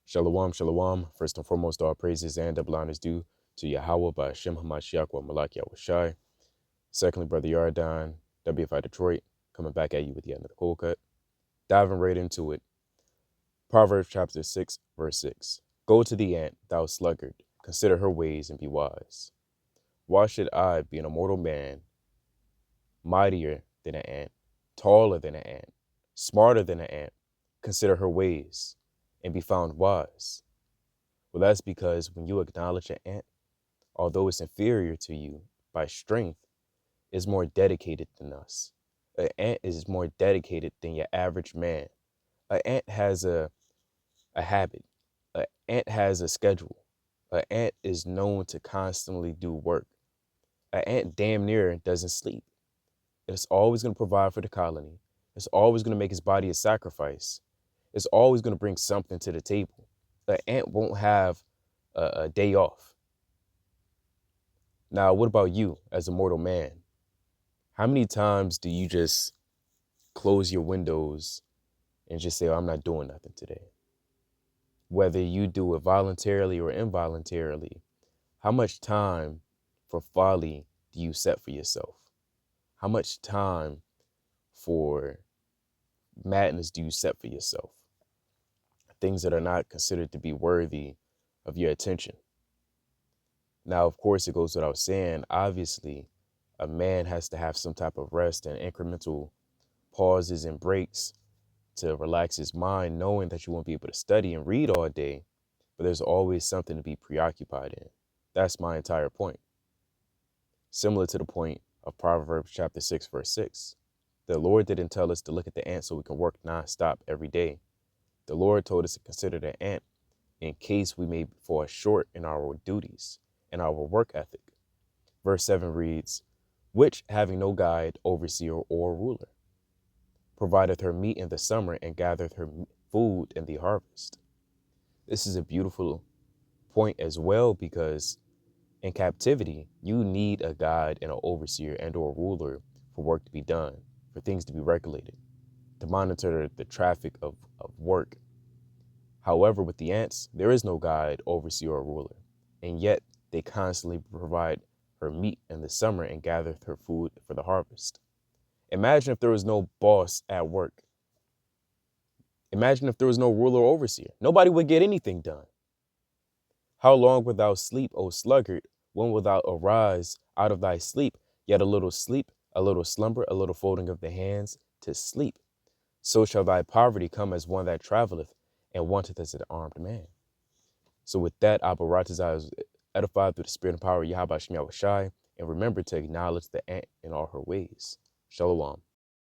Shalom, shalom. First and foremost, all praises and double honors due to Yahweh by Hashem HaMashiach wa Malak Yahushai. Secondly, Brother Yardan, WFI Detroit, coming back at you with yet another cold cut. Diving right into it. Proverbs chapter 6, verse 6. Go to the ant, thou sluggard, consider her ways and be wise. Why should I, being a mortal man, mightier than an ant, taller than an ant, smarter than an ant, consider her ways and be found wise? Well, that's because when you acknowledge an ant, although it's inferior to you by strength, is more dedicated than us. An ant is more dedicated than your average man. An ant has a habit. An ant has a schedule. An ant is known to constantly do work. An ant damn near doesn't sleep. It's always going to provide for the colony. It's always going to make his body a sacrifice. It's always going to bring something to the table. An ant won't have a day off. Now, what about you as a mortal man? How many times do you just close your windows and just say, oh, I'm not doing nothing today? Whether you do it voluntarily or involuntarily, how much time for folly do you set for yourself? How much time for madness do you set for yourself? Things that are not considered to be worthy of your attention. Now, of course, it goes without saying, obviously, a man has to have some type of rest and incremental pauses and breaks to relax his mind, knowing that you won't be able to study and read all day, but there's always something to be preoccupied in. That's my entire point. Similar to the point of Proverbs chapter 6, verse 6. The Lord didn't tell us to look at the ant so we can work nonstop every day. The Lord told us to consider the ant in case we may fall short in our duties and our work ethic. Verse 7 reads, which, having no guide, overseer, or ruler, provideth her meat in the summer and gathereth her food in the harvest. This is a beautiful point as well, because in captivity, you need a guide and an overseer and or ruler for work to be done, for things to be regulated, to monitor the traffic of work. However, with the ants, there is no guide, overseer, or ruler, and yet they constantly provide her meat in the summer and gather her food for the harvest. Imagine if there was no boss at work. Imagine if there was no ruler or overseer. Nobody would get anything done. How long wilt thou sleep, O sluggard? When wilt thou arise out of thy sleep? Yet a little sleep, a little slumber, a little folding of the hands to sleep. So shall thy poverty come as one that traveleth, and wanteth as an armed man. So with that, Abba Ratazah is edified through the spirit and power of Yahweh Shem Yahushai, and remember to acknowledge the ant in all her ways. Shalom.